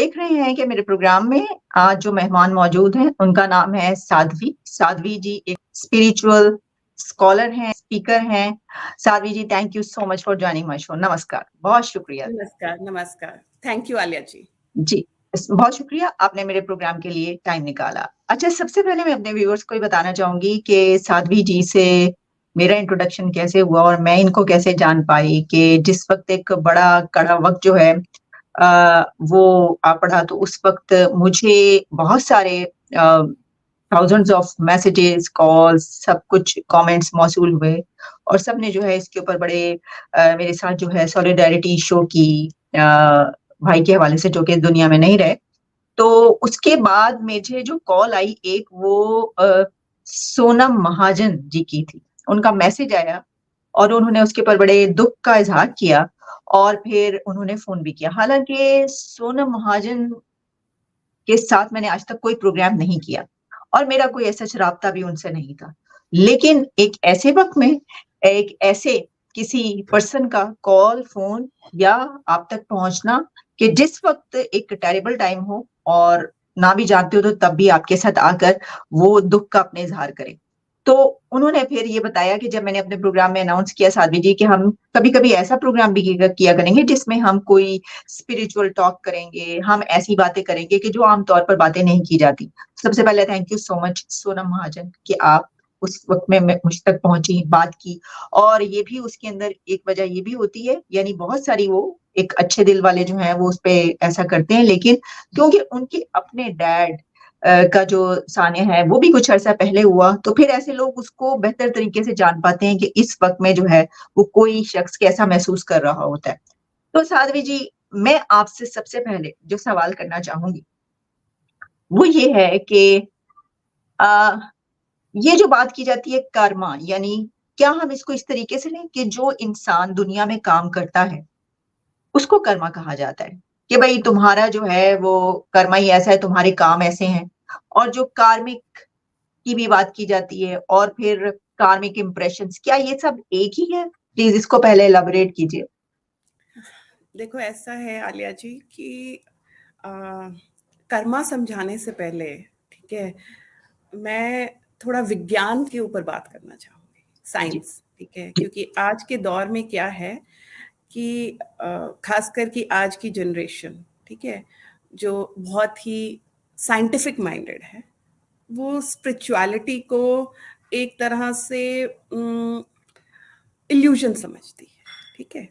देख रहे हैं कि मेरे प्रोग्राम में आज जो मेहमान मौजूद हैं, उनका नाम है साध्वी। साध्वी जी एक स्पिरिचुअल स्कॉलर हैं, स्पीकर हैं। Sadhvi ji, thank you so much for joining my show. नमस्कार, बहुत शुक्रिया। नमस्कार, नमस्कार। Thank you Alia ji. जी, बहुत शुक्रिया आपने मेरे प्रोग्राम के लिए टाइम निकाला। अच्छा, सबसे पहले मैं अपने व्यूअर्स को ये बताना चाहूँगी कि साध्वी जी से मेरा इंट्रोडक्शन कैसे हुआ और मैं इनको कैसे जान पाई कि जिस वक़्त एक बड़ा कड़ा वक़्त जो है वो आ पड़ा, तो उस वक़्त मुझे बहुत सारे थाउज़ेंड्स ऑफ मैसेजेस, कॉल्स, सब कुछ कमेंट्स मौसूल हुए और सबने जो है इसके ऊपर बड़े मेरे साथ जो है सॉलिडैरिटी शो की भाई के हवाले से, जो कि दुनिया में नहीं रहे। तो उसके बाद मुझे जो कॉल आई एक, वो सोनम महाजन जी की थी। उनका मैसेज आया और उन्होंने उसके ऊपर बड़े दुःख का इज़हार किया और फिर उन्होंने फ़ोन भी किया। हालाँकि सोनम महाजन के साथ मैंने आज तक कोई प्रोग्राम नहीं किया और मेरा कोई ऐसा राब्ता भी उनसे नहीं था। लेकिन एक ऐसे वक़्त में, एक ऐसे किसी पर्सन का कॉल, फ़ोन या आप तक पहुँचना कि जिस वक़्त एक टेरिबल टाइम हो और ना भी जानते हो, तो तब भी आपके साथ आकर वो दुःख का अपने इज़हार करें। तो उन्होंने फिर ये बताया कि जब मैंने अपने प्रोग्राम में अनाउंस किया साध्वी जी कि हम कभी-कभी ऐसा प्रोग्राम भी किया करेंगे जिसमें हम कोई स्पिरिचुअल टॉक करेंगे, हम ऐसी बातें करेंगे कि जो आम तौर पर बातें नहीं की जाती। सबसे पहले thank you so much Sonam Mahajan कि आप उस वक़्त में मैं मुझ तक पहुँची, बात की। और ये भी उसके अंदर एक वजह ये भी होती है, यानी बहुत सारी वो एक अच्छे दिल वाले जो हैं वो उस पे ऐसा करते हैं, लेकिन क्योंकि उनके अपने डैड का जो सानिया है वो भी कुछ अरसा पहले हुआ, तो फिर ऐसे लोग उसको बेहतर तरीके से जान पाते हैं कि इस वक़्त में जो है वो कोई शख्स कैसा महसूस कर रहा होता है। तो साध्वी जी, मैं आपसे सबसे पहले जो सवाल करना चाहूँगी, वो ये है कि अ, ये जो बात की जाती है कर्मा, यानी क्या हम इसको इस तरीके से लें कि जो इंसान दुनिया में काम करता है, उसको कर्मा कहा जाता है कि भई तुम्हारा जो है वो कर्मा ही ऐसा है, तुम्हारे काम ऐसे हैं। और जो कार्मिक की भी बात की जाती है और फिर कार्मिक इंप्रेशंस, क्या ये सब एक ही है? प्लीज़ इसको पहले इलैबोरेट कीजिए। देखो ऐसा है आलिया जी कि अ, कर्मा समझाने से पहले, ठीक है, मैं थोड़ा विज्ञान के ऊपर बात करना चाहूँगी, जी, साइंस, ठीक है, जी, क्योंकि आज के दौर में क्या है कि खासकर कि आज की जनरेशन, ठीक है, जो बहुत ही साइंटिफिक माइंडेड है, वो स्पिरिचुअलिटी को एक तरह से इल्यूजन समझती है, ठीक है।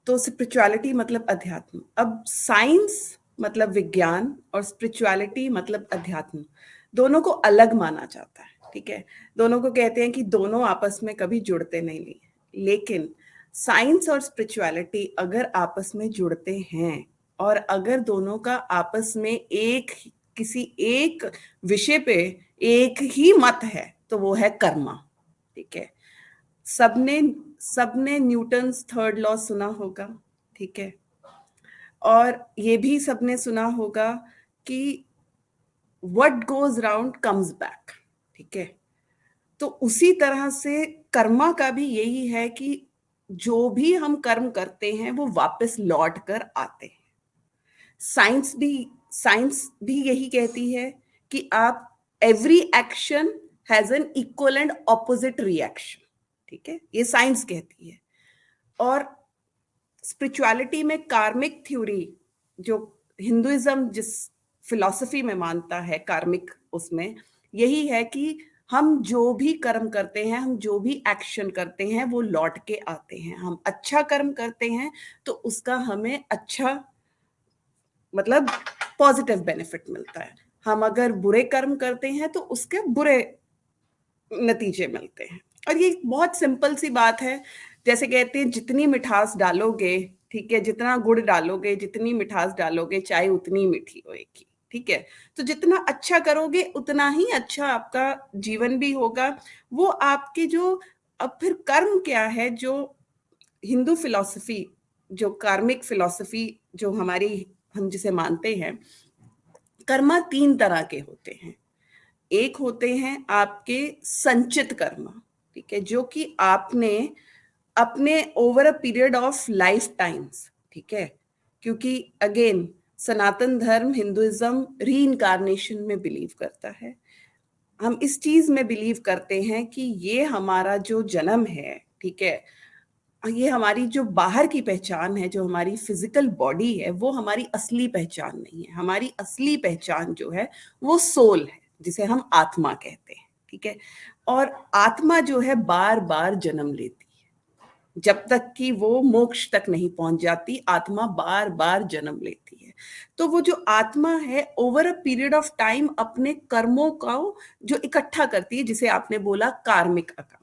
तो स्पिरिचुअलिटी मतलब अध्यात्म, अब साइंस मतलब विज्ञान और स्पिरिचुअलिटी मतलब अध्यात्म, दोनों को अलग माना जाता है, ठीक है। दोनों को कहते हैं कि दोनों आपस में कभी जुड़ते नहीं, लेकिन साइंस और स्पिरिचुअलिटी अगर आपस में जुड़ते हैं और अगर दोनों का आपस में एक किसी एक विषय पे एक ही मत है, तो वो है कर्मा, ठीक है। सबने सबने न्यूटन्स थर्ड लॉ सुना होगा, ठीक है, और ये भी सबने सुना होगा कि what goes round comes back, ठीक है। तो उसी तरह से कर्मा का भी यही है कि जो भी हम कर्म करते हैं वो वापस लौट कर आते हैं। साइंस भी साइंस भी यही कहती है कि आप every action has an equal and opposite reaction, ठीक है, ये साइंस कहती है। और स्पिरिचुअलिटी में कार्मिक थ्योरी, जो हिंदुइज्म जिस फिलॉसफी में मानता है कार्मिक, उसमें यही है कि हम जो भी कर्म करते हैं, हम जो भी एक्शन करते हैं, वो लौट के आते हैं। हम अच्छा कर्म करते हैं तो उसका हमें अच्छा मतलब पॉजिटिव बेनिफिट मिलता है। हम अगर बुरे कर्म करते हैं तो उसके बुरे नतीजे मिलते हैं। और ये बहुत सिंपल सी बात है, जैसे कहते हैं जितनी मिठास डालोगे, ठीक है, जितना गुड़ डालोगे, जितनी मिठास डालोगे, चाय उतनी मीठी होएगी, ठीक है। तो जितना अच्छा करोगे उतना ही अच्छा आपका जीवन भी होगा। वो आपके जो, अब फिर कर्म क्या है, जो हिंदू फिलॉसफी, जो कार्मिक फिलॉसफी जो हमारी, हम जिसे मानते हैं, कर्मा तीन तरह के होते हैं। एक होते हैं आपके संचित कर्म, ठीक है, जो कि आपने अपने over a period of life times, ठीक है, क्योंकि अगेन सनातन धर्म, हिंदुइज्म रीइंकार्नेशन में बिलीव करता है। हम इस चीज में बिलीव करते हैं कि ये हमारा जो जन्म है, ठीक है, ये हमारी जो बाहर की पहचान है, जो हमारी फिजिकल बॉडी है, वो हमारी असली पहचान नहीं है। हमारी असली पहचान जो है वो सोल है, जिसे हम आत्मा कहते हैं, ठीक है। और आत्मा जो है बार बार जन्म लेती है, जब तक कि वो मोक्ष तक नहीं पहुंच जाती, आत्मा बार बार जन्म लेती है। तो वो जो आत्मा है over a period of time अपने कर्मों का जो इकट्ठा करती है, जिसे आपने बोला कार्मिक अकाउंट,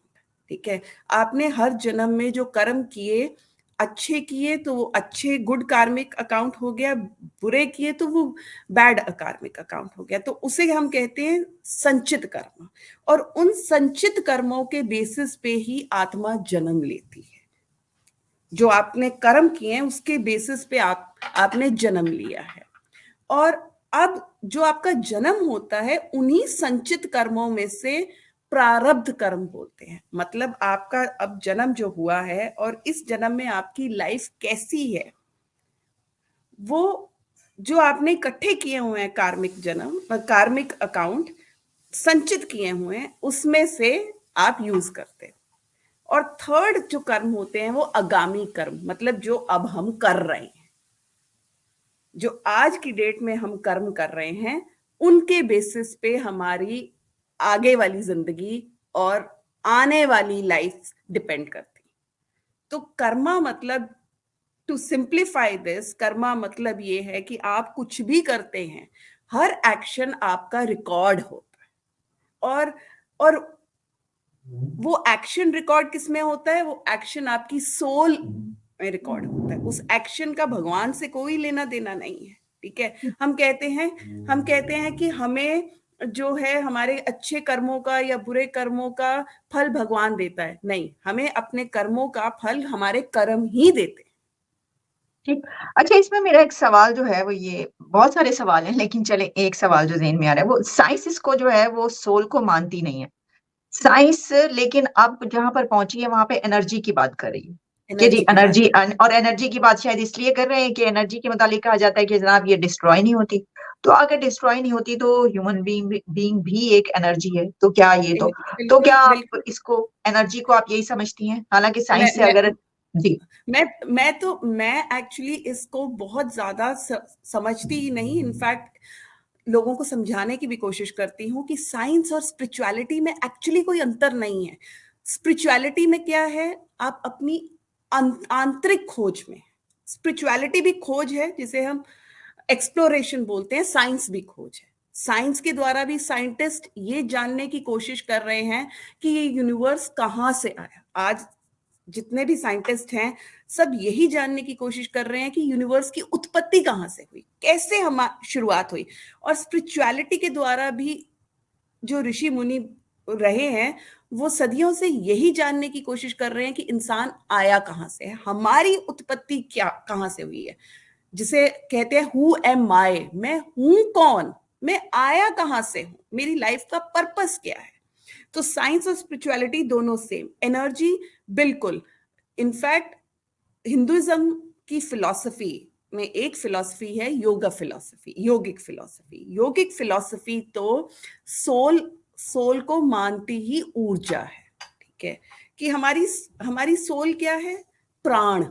ठीक है। आपने हर जन्म में जो कर्म किए, अच्छे किए तो वो अच्छे गुड कार्मिक अकाउंट हो गया, बुरे किए तो वो बैड कार्मिक अकाउंट हो गया, तो उसे हम कहते हैं संचित कर्म। और उन संचित कर्मों के बेसिस पे ही आत्मा जन्म लेती है। जो आपने कर्म किए हैं उसके बेसिस पे आपने जन्म लिया है। और अब जो आपका जन्म होता है, उन्हीं संचित कर्मों में से प्रारब्ध कर्म बोलते हैं। मतलब आपका अब जन्म जो हुआ है और इस जन्म में आपकी लाइफ कैसी है, वो जो आपने इकट्ठे किए हुए हैं कार्मिक जन्म, कार्मिक अकाउंट संचित किए हुए हैं, उसमें से आप यूज करते हैं। और थर्ड जो कर्म होते हैं वो आगामी कर्म, मतलब जो अब हम कर रहे हैं, जो आज की डेट में हम कर्म कर रहे हैं, उनके बेसिस पे हमारी आगे वाली जिंदगी और आने वाली लाइफ डिपेंड करती। तो कर्मा मतलब, टू सिंप्लीफाई दिस, कर्मा मतलब ये है कि आप कुछ भी करते हैं, हर एक्शन आपका रिकॉर्ड होता है। और वो एक्शन रिकॉर्ड किसमें होता है? वो एक्शन आपकी सोल में रिकॉर्ड होता है। उस एक्शन का भगवान से कोई लेना देना नहीं है, ठीक है। हम कहते हैं कि हमें जो है हमारे अच्छे कर्मों का या बुरे कर्मों का फल भगवान देता है। नहीं, हमें अपने कर्मों का फल हमारे कर्म ही देते हैं। ठीक। अच्छा, इसमें मेरा एक सवाल जो है वो ये, बहुत सारे सवाल हैं लेकिन चले एक सवाल जो ज़हन में आ रहा है, वो साइंस इसको जो है वो सोल को मानती नहीं है साइंस, लेकिन अब जहां पर पहुंची है वहां पे एनर्जी की बात कर रही है कि जी एनर्जी की बात। एनर्जी, और एनर्जी की बात शायद इसलिए कर रहे हैं कि एनर्जी के मुतालिक कहा जाता है कि जनाब ये डिस्ट्रॉय नहीं होती। तो अगर डिस्ट्रॉय नहीं होती तो ह्यूमन बीइंग भी एक एनर्जी है, तो क्या ये तो बिल्कुल क्या आप बिल्कुल। इसको, एनर्जी को आप यही समझती हैं, हालांकि मैं साइंस से मैं अगर जी। मैं एक्चुअली इसको बहुत ज्यादा समझती ही नहीं। इनफैक्ट लोगों को समझाने की भी कोशिश करती हूँ कि साइंस और स्पिरिचुअलिटी में एक्चुअली कोई अंतर नहीं है। स्पिरिचुअलिटी में क्या है, आप अपनी आंतरिक खोज में, स्पिरिचुअलिटी भी खोज है जिसे हम एक्सप्लोरेशन बोलते हैं, साइंस भी खोज है। साइंस के द्वारा भी साइंटिस्ट ये जानने की कोशिश कर रहे हैं कि ये यूनिवर्स कहाँ से आया। आज जितने भी साइंटिस्ट हैं, सब यही जानने की कोशिश कर रहे हैं कि यूनिवर्स की उत्पत्ति कहाँ से हुई, कैसे हम शुरुआत हुई। और स्पिरिचुअलिटी के द्वारा भी जो ऋषि मुनि रहे हैं, वो सदियों से यही जानने की कोशिश कर रहे हैं कि इंसान आया कहाँ से है, हमारी उत्पत्ति क्या कहाँ से हुई है, जिसे कहते हैं हु एम आई, मैं हूं कौन, मैं आया कहाँ से हूं, मेरी लाइफ का पर्पस क्या है। तो साइंस और स्पिरिचुअलिटी दोनों सेम, एनर्जी बिल्कुल। इनफैक्ट हिंदुइज्म की फिलॉसफी में एक फिलॉसफी है योगा फिलॉसफी, योगिक फिलॉसफी। योगिक फिलॉसफी तो सोल को मानती ही ऊर्जा है, ठीक है। कि हमारी हमारी सोल क्या है? प्राण,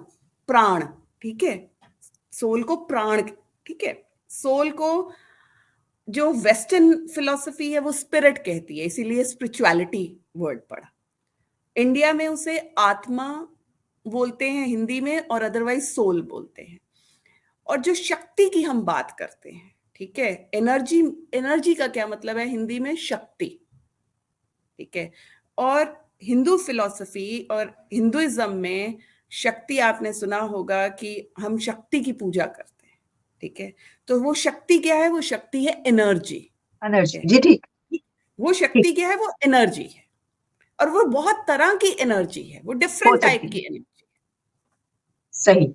प्राण, ठीक है। सोल को प्राण, ठीक है। सोल को जो वेस्टर्न फिलॉसफी है वो स्पिरिट कहती है, इसीलिए स्पिरिचुअलिटी वर्ड पड़ा। इंडिया में उसे आत्मा बोलते हैं हिंदी में, और अदरवाइज सोल बोलते हैं। और जो शक्ति की हम बात करते हैं, ठीक है, एनर्जी, एनर्जी का क्या मतलब है हिंदी में? शक्ति, ठीक है। और हिंदू फिलॉसफी और हिंदुइज्म में शक्ति, आपने सुना होगा कि हम शक्ति की पूजा करते हैं, ठीक है। तो वो शक्ति क्या है? वो शक्ति है एनर्जी, ठीक एनर्जी, है। जी ठीक। वो ठीक, शक्ति क्या है? वो एनर्जी है। और वो बहुत तरह की एनर्जी है, वो हो डिफरेंट टाइप सकती है, की एनर्जी। सही।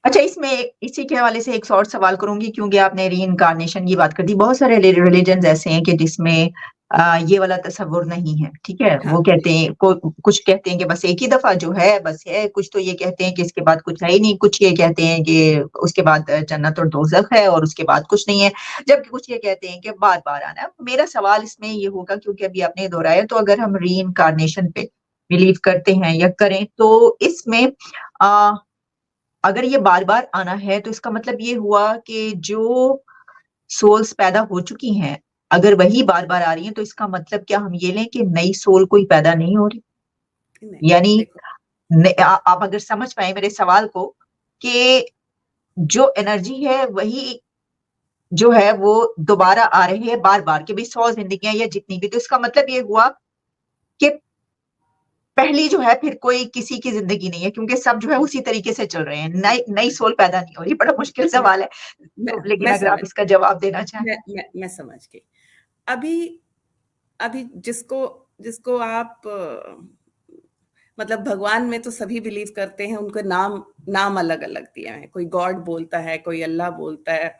अच्छा, इसमें इसी के हवाले से एक और सवाल करूंगी, क्योंकि आपने री इनकारनेशन की बात कर दी। बहुत सारे रिलीजन ऐसे हैं कि जिसमें ये वाला तस्वुर नहीं है, ठीक है। हाँ वो कहते हैं कुछ कहते हैं कि बस एक ही दफा जो है बस है, कुछ तो ये कहते हैं कि इसके बाद कुछ है ही नहीं, कुछ ये कहते हैं कि उसके बाद जन्नत और दोजख है और उसके बाद कुछ नहीं है, जबकि कुछ ये कहते हैं कि बार बार आना है। मेरा सवाल इसमें ये होगा, क्योंकि अभी आपने दोहराया, तो अगर हम री इनकारनेशन पे बिलीव करते हैं या करें, तो इसमें आ, अगर ये बार बार आना है तो इसका मतलब ये हुआ कि जो सोल्स पैदा हो चुकी हैं, अगर वही बार बार आ रही हैं, तो इसका मतलब क्या हम ये लें कि नई सोल कोई पैदा नहीं हो रही? नहीं, यानी देखो आप अगर समझ पाए मेरे सवाल को, कि जो एनर्जी है वही जो है वो दोबारा आ रही है बार बार, कि भाई 100 जिंदगियां या जितनी भी, तो इसका मतलब ये हुआ कि पहली जो है फिर कोई किसी की जिंदगी नहीं है, क्योंकि सब जो है उसी तरीके से चल रहे हैं, नई नई सोल पैदा नहीं हो रही। बड़ा मुश्किल मैं सवाल है, मैं तो लेकिन मैं अगर आप समझ इसका जवाब देना चाहें। मैं समझ गई। अभी अभी जिसको जिसको आप मतलब भगवान में तो सभी बिलीव करते हैं, उनके नाम नाम अलग अलग दिए हैं। कोई गॉड बोलता है, कोई अल्लाह बोलता है,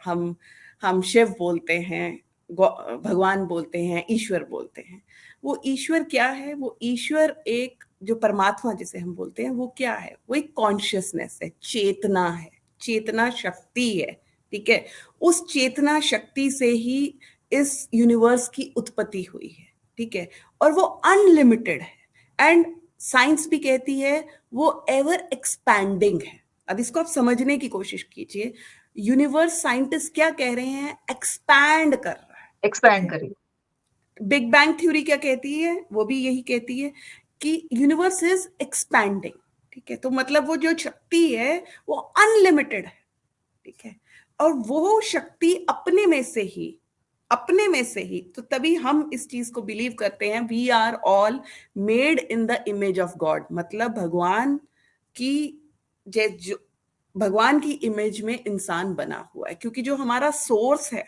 हम शिव बोलते हैं, भगवान बोलते हैं, ईश्वर बोलते हैं। वो ईश्वर क्या है? वो ईश्वर एक जो परमात्मा जिसे हम बोलते हैं, वो क्या है? वो एक कॉन्शियसनेस है, चेतना है, चेतना शक्ति है। ठीक है, उस चेतना शक्ति से ही इस यूनिवर्स की उत्पत्ति हुई है। ठीक है, और वो अनलिमिटेड है, एंड साइंस भी कहती है वो एवर एक्सपैंडिंग है। अब इसको आप समझने की कोशिश कीजिए। यूनिवर्स, साइंटिस्ट क्या कह रहे हैं? एक्सपैंड कर रहा है। ठीक एक्सपैंड है, करिए। बिग बैंग थ्योरी क्या कहती है? वो भी यही कहती है कि यूनिवर्स इज एक्सपैंडिंग। ठीक है, तो मतलब वो जो शक्ति है वो अनलिमिटेड है। ठीक है, और वो शक्ति अपने में से ही तो तभी हम इस चीज को बिलीव करते हैं, we are all made in the image of God. मतलब की जो भगवान की इमेज में इंसान बना हुआ है, क्योंकि जो हमारा सोर्स है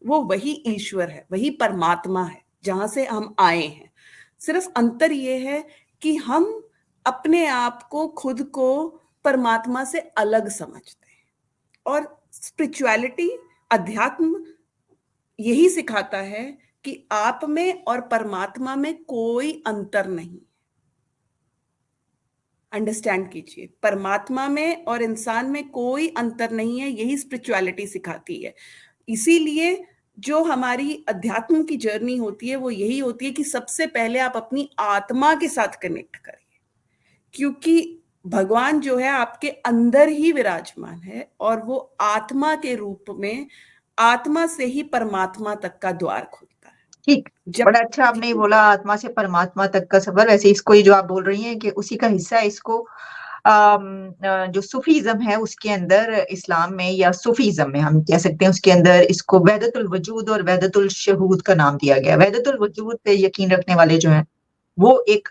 वो वही ईश्वर है, वही परमात्मा है, जहां से हम आए हैं। सिर्फ अंतर ये है कि हम अपने आप को, खुद को परमात्मा से अलग समझते हैं। और स्पिरिचुअलिटी, अध्यात्म यही सिखाता है कि आप में और परमात्मा में कोई अंतर नहीं। अंडरस्टैंड कीजिए, परमात्मा में और इंसान में कोई अंतर नहीं है, यही स्पिरिचुअलिटी सिखाती है। इसीलिए जो हमारी अध्यात्म की जर्नी होती है वो यही होती है कि सबसे पहले आप अपनी आत्मा के साथ कनेक्ट करिए, क्योंकि भगवान जो है आपके अंदर ही विराजमान है, और वो आत्मा के रूप में, आत्मा से ही परमात्मा तक का द्वार खुलता है। ठीक, जब बड़ा अच्छा आपने बोला, आत्मा से परमात्मा तक का सफर। वैसे इसको ही जो आप बोल रही हैं कि उसी का हिस्सा है, इसको जो सूफीज्म है उसके अंदर, इस्लाम में या सूफीज्म में हम कह सकते हैं, उसके अंदर इसको वहदतुल वजूद और वहदतुल शहूद का नाम दिया गया। वहदतुल वजूद पे यकीन रखने वाले जो हैं वो एक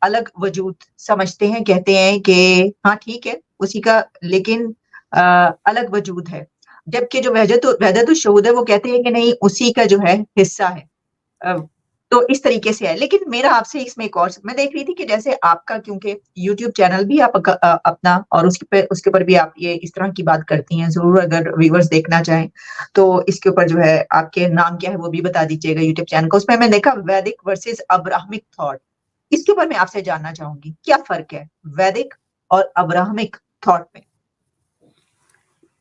अलग वजूद समझते हैं, कहते हैं कि हाँ ठीक है उसी का, लेकिन अलग वजूद है। जबकि जो वहदतुल शहूद है वो कहते हैं कि नहीं, उसी का जो है हिस्सा है। अ, तो इस तरीके से है। लेकिन मेरा आपसे इसमें एक और, मैं देख रही थी कि जैसे आपका, क्योंकि यूट्यूब चैनल भी आप अपना, और उसके ऊपर भी आप ये इस तरह की बात करती हैं, जरूर अगर व्यूवर्स देखना चाहें तो इसके ऊपर जो है आपके नाम क्या है वो भी बता दीजिएगा यूट्यूब चैनल का। उसमें मैं देखा वैदिक वर्सेस अब्राहमिक थॉट, इसके ऊपर मैं आपसे जानना चाहूंगी क्या फर्क है वैदिक और अब्राहमिक थॉट में?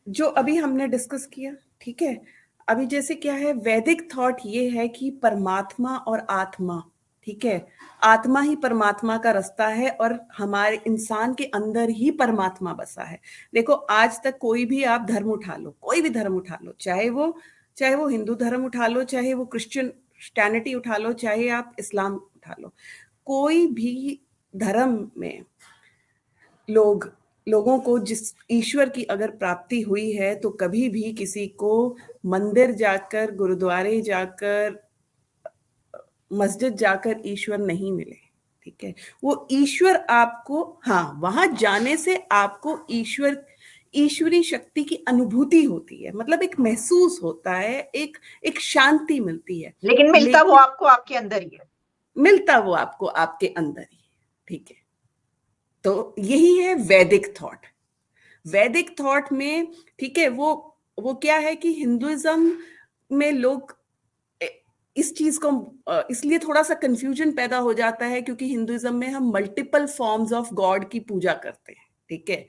जो अभी हमने डिस्कस किया, ठीक है, अभी जैसे क्या है, वैदिक थॉट ये है कि परमात्मा और आत्मा, ठीक है, आत्मा ही परमात्मा का रास्ता है, और हमारे इंसान के अंदर ही परमात्मा बसा है। देखो, आज तक कोई भी आप धर्म उठा लो, कोई भी धर्म उठा लो, चाहे वो हिंदू धर्म उठा लो, चाहे वो क्रिश्चियनिटी उठा लो, चाहे आप इस्लाम उठा लो, कोई भी धर्म में लोगों को जिस ईश्वर की अगर प्राप्ति हुई है, तो कभी भी किसी को मंदिर जाकर, गुरुद्वारे जाकर, मस्जिद जाकर ईश्वर नहीं मिले। ठीक है, वो ईश्वर आपको, हाँ, वहां जाने से आपको ईश्वरी शक्ति की अनुभूति होती है, मतलब एक महसूस होता है, एक शांति मिलती है। लेकिन मिलता वो लेकिन आपको आपके अंदर ही है। मिलता वो आपको आपके अंदर ही। ठीक है, तो यही है वैदिक थॉट। वैदिक थॉट में, ठीक है, वो क्या है कि हिंदुइज्म में लोग इस चीज को इसलिए थोड़ा सा कंफ्यूजन पैदा हो जाता है, क्योंकि हिंदुइज्म में हम मल्टीपल फॉर्म्स ऑफ गॉड की पूजा करते हैं, ठीक है।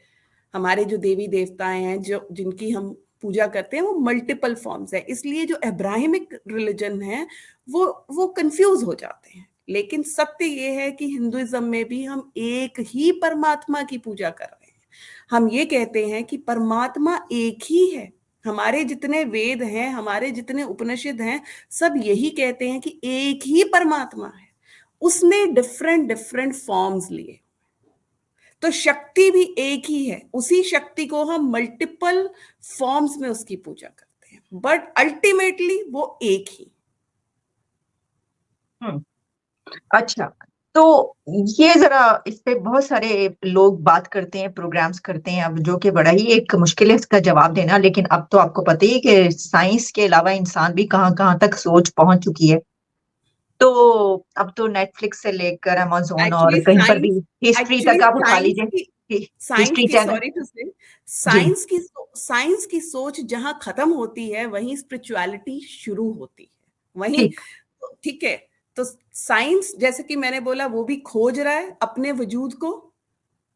हमारे जो देवी देवताएं हैं, जो जिनकी हम पूजा करते हैं, वो मल्टीपल फॉर्म्स है। इसलिए जो अब्राहमिक रिलीजन है वो कंफ्यूज हो जाते हैं। लेकिन सत्य ये है कि हिंदुइज्म में भी हम एक ही परमात्मा की पूजा कर रहे हैं। हम ये कहते हैं कि परमात्मा एक ही है। हमारे जितने वेद हैं, हमारे जितने उपनिषद हैं, सब यही कहते हैं कि एक ही परमात्मा है, उसने डिफरेंट डिफरेंट फॉर्म्स लिए। तो शक्ति भी एक ही है, उसी शक्ति को हम मल्टीपल फॉर्म्स में उसकी पूजा करते हैं, बट अल्टीमेटली वो एक ही। अच्छा, तो ये जरा इस पे बहुत सारे लोग बात करते हैं, प्रोग्राम्स करते हैं, अब जो कि बड़ा ही एक मुश्किल है इसका जवाब देना। लेकिन अब तो आपको पता ही है कि साइंस के अलावा इंसान भी कहाँ कहाँ तक सोच पहुंच चुकी है। तो अब तो नेटफ्लिक्स से लेकर अमेजोन और एक्चुअली कहीं पर भी साइंस हिस्ट्री एक्चुअली तक आप उठा साइंस लीजिए, की साइंस हिस्ट्री की चैनल। सॉरी टू से जी। साइंस की सोच जहां खत्म होती है, वहीं स्पिरिचुअलिटी शुरू होती है, वहीं। ठीक। ठीक है। तो साइंस, जैसे कि मैंने बोला, वो भी खोज रहा है अपने वजूद को,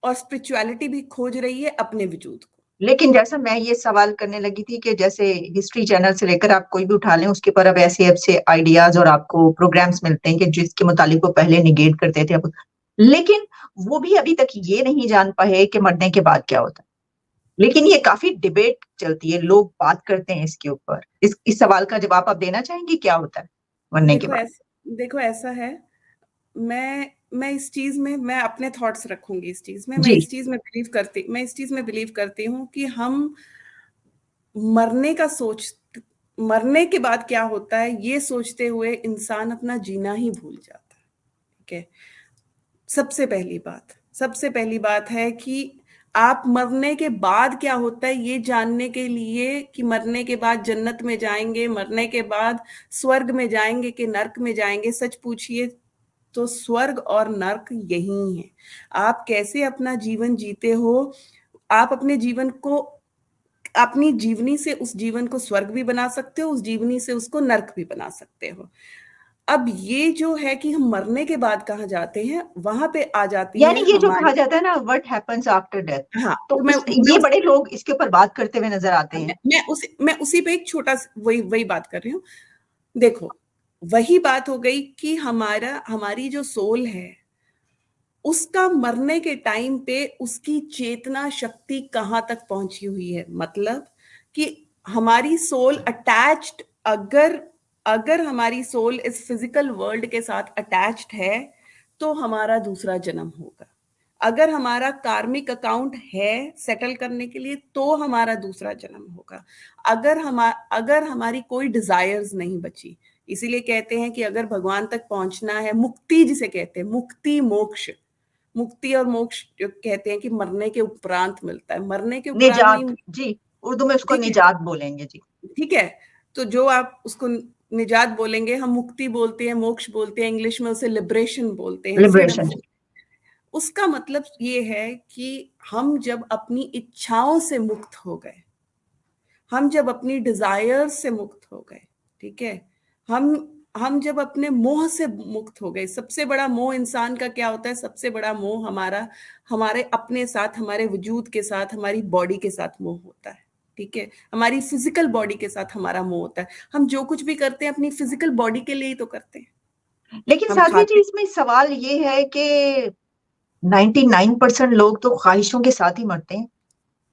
और स्पिरिचुअलिटी भी खोज रही है अपने वजूद को। लेकिन जैसा मैं ये सवाल करने लगी थी कि जैसे हिस्ट्री चैनल से लेकर आप कोई भी उठा लें, उसके पर अब ऐसे ऐसे आइडियाज और आपको प्रोग्राम्स मिलते हैं कि जिसके मुतालिक वो पहले निगेट करते थे अब, लेकिन वो भी अभी तक ये नहीं जान पाए कि मरने के बाद क्या होता है। लेकिन ये काफी डिबेट चलती है, लोग बात करते हैं इसके ऊपर। इस सवाल का जवाब आप देना चाहेंगे, क्या होता है मरने के बाद? देखो ऐसा है, मैं इस चीज में मैं अपने थॉट्स रखूंगी। इस चीज में जी। मैं इस चीज में बिलीव करती हूँ कि हम मरने का सोच मरने के बाद क्या होता है, ये सोचते हुए इंसान अपना जीना ही भूल जाता है। ठीक है। सबसे पहली बात है कि आप मरने के बाद क्या होता है ये जानने के लिए, कि मरने के बाद जन्नत में जाएंगे, मरने के बाद स्वर्ग में जाएंगे कि नर्क में जाएंगे, सच पूछिए तो स्वर्ग और नर्क यही है। आप कैसे अपना जीवन जीते हो, आप अपने जीवन को, अपनी जीवनी से उस जीवन को स्वर्ग भी बना सकते हो, उस जीवनी से उसको नर्क भी बना सकते हो। अब ये जो है कि हम मरने के बाद कहाँ जाते हैं, वहां पे आ जाती यानी है ये जो कहा हमारी। जाता है ना, व्हाट हैपेंस आफ्टर डेथ, हाँ, तो तो मैं इस मैं ये उस बड़े लोग इसके ऊपर बात करते हुए नजर आते हैं। मैं उसी पे एक छोटा वही वही बात कर रही हूँ। देखो, वही बात हो गई कि हमारी जो सोल है, उसका मरने के टाइम पे उसकी चेतना शक्ति कहाँ तक पहुंची हुई है। मतलब कि हमारी सोल अटैच्ड, अगर अगर हमारी सोल इस फिजिकल वर्ल्ड के साथ अटैच्ड है, तो हमारा दूसरा जन्म होगा। अगर हमारा कार्मिक अकाउंट है सेटल करने के लिए, तो हमारा दूसरा जन्म होगा। अगर हमारी कोई डिजायर्स नहीं बची, इसीलिए कहते हैं कि अगर भगवान तक पहुंचना है, मुक्ति जिसे कहते हैं, मुक्ति और मोक्ष जो कहते हैं कि मरने के उपरांत मिलता है, मरने के उपरांत नहीं। निजात, जी। उर्दू में उसको ठीक है। निजात बोलेंगे जी। ठीक है। तो जो आप उसको निजात बोलेंगे, हम मुक्ति बोलते हैं, मोक्ष बोलते हैं, इंग्लिश में उसे लिबरेशन बोलते हैं, फ्रीडम। लिबरेशन। उसका मतलब ये है कि हम जब अपनी इच्छाओं से मुक्त हो गए, हम जब अपनी डिजायर से मुक्त हो गए, ठीक है, हम हम जब अपने मोह से मुक्त हो गए। सबसे बड़ा मोह इंसान का क्या होता है? सबसे बड़ा मोह हमारा हमारे अपने साथ, हमारे वजूद के साथ, हमारी बॉडी के साथ मोह होता है। ठीक है। हमारी फिजिकल बॉडी के साथ हमारा मोह होता है। हम जो कुछ भी करते हैं अपनी फिजिकल बॉडी के लिए ही तो करते हैं। लेकिन हम साध्वी जी, खाते। इसमें सवाल ये है कि 99% लोग तो ख्वाहिशों के साथ ही मरते हैं।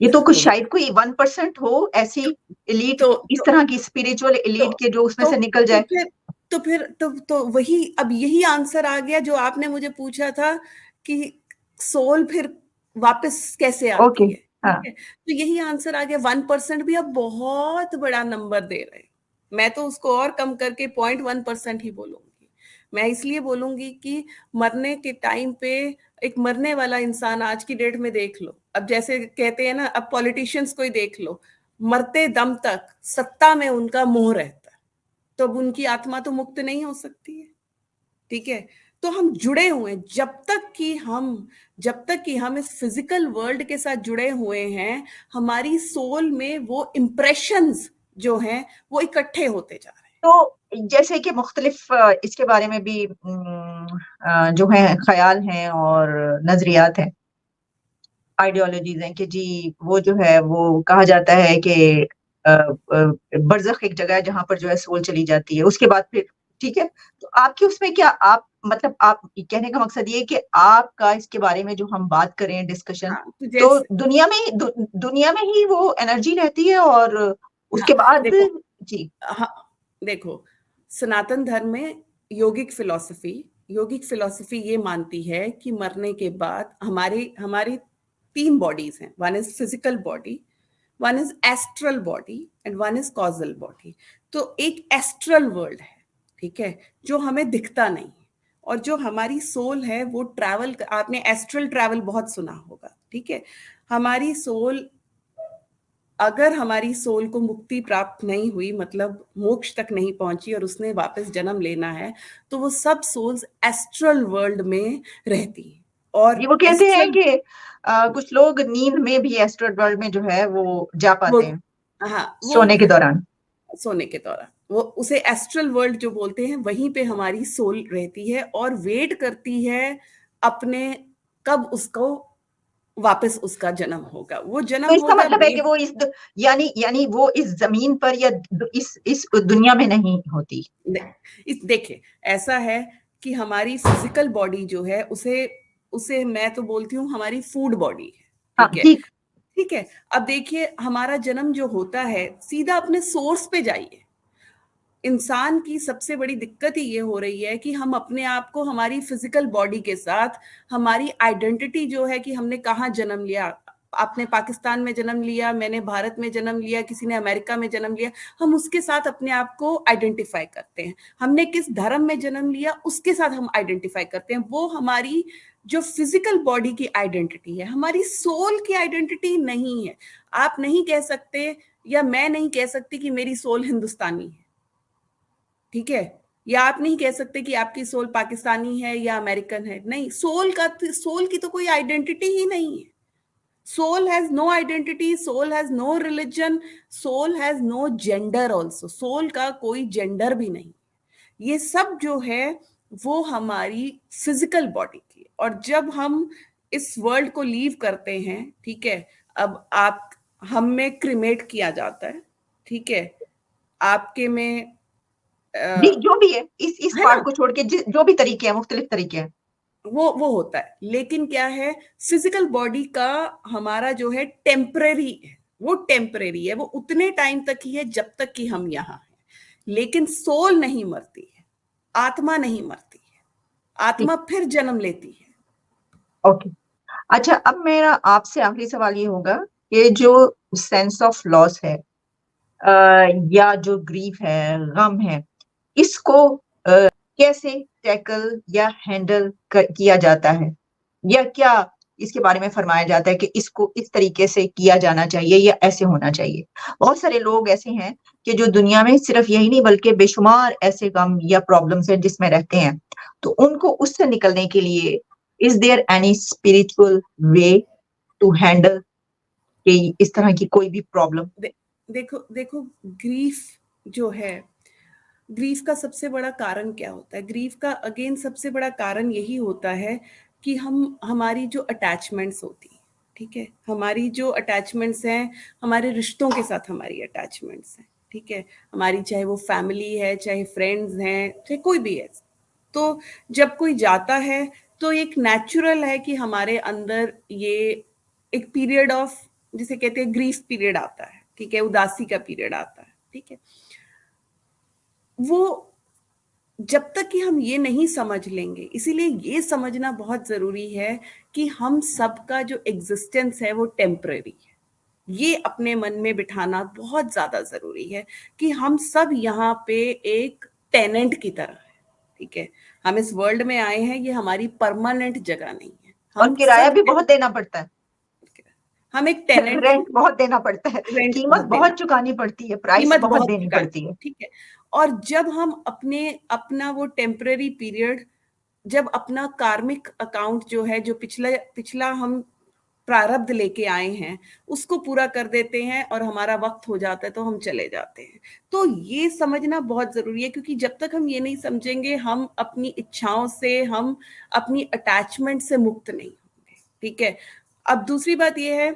ये तो कुछ तो शायद कोई 1% हो ऐसी एलीट, तो इस तो तरह की स्पिरिचुअल तो एलीट के जो उसमें तो से निकल तो जाए। फिर तो वही, अब यही आंसर आ गया जो आपने मुझे पूछा था कि सोल फिर वापस कैसे ओके। आती है। ठीक हाँ। है। तो यही आंसर आ गया। 1% भी अब बहुत बड़ा नंबर दे रहे हैं। मैं तो उसको और कम करके 0.1% ही बोलूंगी। मैं इसलिए बोलूंगी कि मरने के टाइम पे, एक मरने वाला इंसान आज की डेट में देख लो, अब जैसे कहते हैं ना, अब पॉलिटिशियंस को ही देख लो, मरते दम तक सत्ता में उनका मोह रहता है, तो अब उनकी आत्मा तो मुक्त नहीं हो सकती है। ठीक है। तो हम जुड़े हुए हैं, जब तक कि हम इस फिजिकल वर्ल्ड के साथ जुड़े हुए हैं, हमारी सोल में वो इम्प्रेशंस जो हैं वो इकट्ठे होते जा रहे हैं। तो जैसे कि मुख्तलिफ इसके बारे में भी जो है ख्याल हैं और नजरियात हैं, आइडियोलॉजीज हैं कि जी वो जो है वो कहा जाता है कि बरज़ख एक जगह है जहां पर जो है सोल चली जाती है, उसके बाद फिर ठीक है। तो आपके उसमें क्या, आप मतलब आप कहने का मकसद ये है कि आपका इसके बारे में जो हम बात करें डिस्कशन, हाँ तो तो जैसे, दुनिया में ही वो एनर्जी रहती है और हाँ उसके बाद देखो, जी। हाँ देखो, सनातन धर्म में योगिक फिलॉसफी ये मानती है कि मरने के बाद हमारी हमारी तीन बॉडीज हैं, one is physical body, one is astral body and one is causal body. तो एक एस्ट्रल वर्ल्ड है, ठीक है, जो हमें दिखता नहीं है, और जो हमारी सोल है वो ट्रैवल, आपने एस्ट्रल ट्रैवल बहुत सुना होगा, ठीक है। हमारी सोल, अगर हमारी सोल को मुक्ति प्राप्त नहीं हुई, मतलब मोक्ष तक नहीं पहुंची और उसने वापस जन्म लेना है, तो वो सब सोल्स एस्ट्रल वर्ल्ड में रहती हैं। और जी वो कहते हैं एस्ट्रल कि कुछ लोग नींद में भी एस्ट्रल वर्ल्ड में जो है वो जा वो, पाते हैं हाँ वो सोने के दौरान। सोने के दौरान, वो उसे एस्ट्रल वर्ल्ड जो बोलते हैं, वहीं पे हमारी सोल रहती है और वेट करती है अपने, कब उसको वापस उसका जन्म होगा, वो तो जन्म इसका होगा मतलब है कि वो यानी वो इस जमीन पर या इस दुनिया में नहीं होती। देखिए, ऐसा है कि हमारी फिजिकल बॉडी जो है, उसे उसे मैं तो बोलती हूँ हमारी फूड बॉडी है, हाँ ठीक है। ठीक। ठीक है, अब देखिए, हमारा जन्म जो होता है, सीधा अपने सोर्स पे जाइए। इंसान की सबसे बड़ी दिक्कत ही ये हो रही है कि हम अपने आप को हमारी फिजिकल बॉडी के साथ, हमारी आइडेंटिटी जो है कि हमने कहाँ जन्म लिया, आपने पाकिस्तान में जन्म लिया, मैंने भारत में जन्म लिया, किसी ने अमेरिका में जन्म लिया, हम उसके साथ अपने आप को आइडेंटिफाई करते हैं। हमने किस धर्म में जन्म लिया, उसके साथ हम आइडेंटिफाई करते हैं। वो हमारी जो फिजिकल बॉडी की आइडेंटिटी है, हमारी सोल की आइडेंटिटी नहीं है। आप नहीं कह सकते, या मैं नहीं कह सकती कि मेरी सोल हिंदुस्तानी है, ठीक है, या आप नहीं कह सकते कि आपकी सोल पाकिस्तानी है या अमेरिकन है। नहीं, सोल की तो कोई आइडेंटिटी ही नहीं है। Soul has no identity, soul has no religion, soul has no gender also, soul का कोई जेंडर भी नहीं। ये सब जो है वो हमारी फिजिकल बॉडी की, और जब हम इस वर्ल्ड को लीव करते हैं, ठीक है, अब आप, हम में क्रिमेट किया जाता है, ठीक है, आपके में जी अ, जो भी है, इस है ना, पार्ट को छोड़ के जो भी तरीके हैं, मुख्तलिफ तरीके हैं। वो होता है। लेकिन क्या है, फिजिकल बॉडी का हमारा जो है टेम्परेरी है, वो टेम्परेरी है, वो उतने टाइम तक ही है जब तक कि हम यहाँ हैं। लेकिन सोल नहीं मरती है, आत्मा नहीं मरती है, ठीक। आत्मा फिर जन्म लेती है। ओके। अच्छा, अब मेरा आपसे आखिरी सवाल ये होगा कि जो सेंस ऑफ लॉस है, या जो ग्रीफ है, गम है, इसको कैसे टैकल या हैंडल किया जाता है, या क्या इसके बारे में फरमाया जाता है कि इसको इस तरीके से किया जाना चाहिए या ऐसे होना चाहिए? बहुत सारे लोग ऐसे हैं कि जो दुनिया में सिर्फ यही नहीं बल्कि बेशुमार ऐसे गम या प्रॉब्लम्स हैं जिसमें रहते हैं, तो उनको उससे निकलने के लिए is there any spiritual way to handle कि इस तरह की कोई भी प्रॉब्लम? दे, देखो देखो, ग्रीफ जो है, ग्रीफ का सबसे बड़ा कारण क्या होता है? ग्रीफ का अगेन सबसे बड़ा कारण यही होता है कि हम, हमारी जो अटैचमेंट्स होती हैं, ठीक है, हमारी जो अटैचमेंट्स हैं, हमारे रिश्तों के साथ हमारी अटैचमेंट्स हैं, ठीक है, हमारी, चाहे वो फैमिली है, चाहे फ्रेंड्स हैं, चाहे कोई भी है, तो जब कोई जाता है तो एक नेचुरल है कि हमारे अंदर ये एक पीरियड ऑफ, जिसे कहते हैं ग्रीफ पीरियड आता है, ठीक है, उदासी का पीरियड आता है, ठीक है। वो, जब तक कि हम ये नहीं समझ लेंगे, इसीलिए ये समझना बहुत जरूरी है कि हम सबका जो एग्जिस्टेंस है वो टेम्पररी है। ये अपने मन में बिठाना बहुत ज्यादा जरूरी है कि हम सब यहाँ पे एक टेनेंट की तरह है, ठीक है। हम इस वर्ल्ड में आए हैं, ये हमारी परमानेंट जगह नहीं है, और हम किराया सब, भी बहुत देना पड़ता है। हम एक टेनेंट हैं, रेंट बहुत देना पड़ता है, रेंट कीमत बहुत देना, बहुत चुकानी पड़ती है, प्राइस कीमत बहुत बहुत देनी चुकानी, पड़ती है। ठीक है। और जब हम अपने, अपना वो टेम्पररी पीरियड, जब अपना कार्मिक अकाउंट जो है, जो पिछला पिछला हम प्रारब्ध लेके आए हैं उसको पूरा कर देते हैं और हमारा वक्त हो जाता है तो हम चले जाते हैं। तो ये समझना बहुत जरूरी है, क्योंकि जब तक हम ये नहीं समझेंगे हम अपनी इच्छाओं से, हम अपनी अटैचमेंट से मुक्त नहीं होंगे। ठीक है। अब दूसरी बात ये है,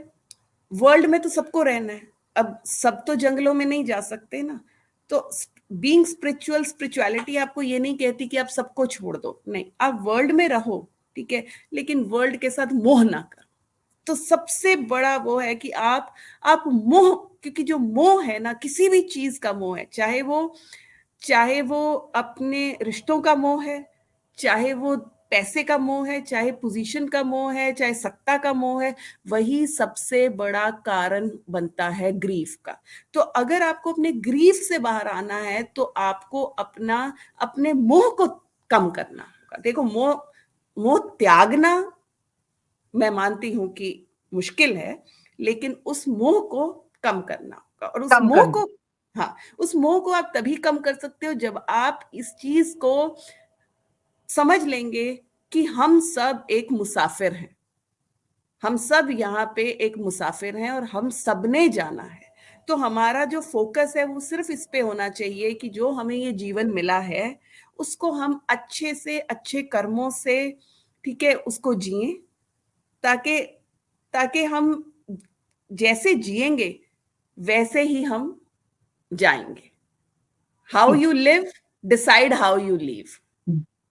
वर्ल्ड में तो सबको रहना है, अब सब तो जंगलों में नहीं जा सकते ना। तो बीइंग स्पिरिचुअल, स्पिरिचुअलिटी आपको ये नहीं कहती कि आप सबको छोड़ दो, नहीं, आप वर्ल्ड में रहो, ठीक है, लेकिन वर्ल्ड के साथ मोह ना करो। तो सबसे बड़ा वो है कि आप मोह, क्योंकि जो मोह है ना, किसी भी चीज का मोह है, चाहे वो अपने रिश्तों का मोह है, चाहे वो पैसे का मोह है, चाहे पोजीशन का मोह है, चाहे सत्ता का मोह है, वही सबसे बड़ा कारण बनता है ग्रीफ का। तो अगर आपको अपने ग्रीफ से बाहर आना है तो आपको अपने मोह को कम करना होगा। देखो, मोह त्यागना मैं मानती हूं कि मुश्किल है, लेकिन उस मोह को कम करना होगा। और उस मोह को, हाँ, उस मोह को आप तभी कम कर सकते हो जब आप इस चीज को समझ लेंगे कि हम सब एक मुसाफिर हैं, हम सब यहाँ पे एक मुसाफिर हैं और हम सबने जाना है। तो हमारा जो फोकस है वो सिर्फ इस पे होना चाहिए कि जो हमें ये जीवन मिला है उसको हम अच्छे से अच्छे कर्मों से, ठीक है, उसको जिएं, ताकि ताकि हम जैसे जिएंगे वैसे ही हम जाएंगे। How you live decide how you leave.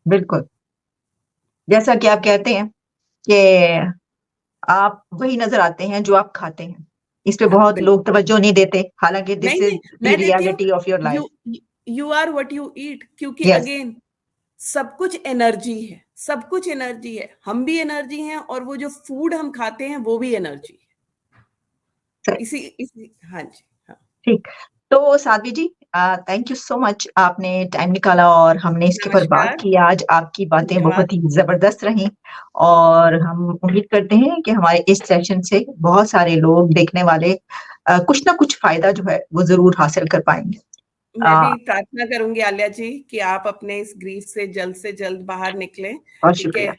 बिल्कुल, जैसा कि आप कहते हैं कि आप वही नजर आते हैं जो आप खाते हैं। इस पे हाँ, बहुत बिल्कुल। लोग तवज्जो नहीं देते, हालांकि दिस नहीं इज नहीं, द मैं देती हूँ, reality of your life. You are what you eat, क्योंकि यस, अगेन सब कुछ एनर्जी है, सब कुछ एनर्जी है, हम भी एनर्जी हैं और वो जो फूड हम खाते हैं वो भी एनर्जी है। इसी हाँ जी, हाँ। ठीक। तो Sadhvi ji, thank you so much, आपने टाइम निकाला और हमने इसके ऊपर बात नमस्कार, की आज। आपकी बातें धन्यवाद। बहुत ही जबरदस्त रहीं और हम उम्मीद करते हैं कि हमारे इस सेशन से बहुत सारे लोग देखने वाले कुछ ना कुछ फायदा जो है वो जरूर हासिल कर पाएंगे। मैं भी प्रार्थना करूंगी आलिया जी कि आप अपने इस ग्रीफ से जल्द बाहर निकलें। बहुत ठीक शुक्रिया। है।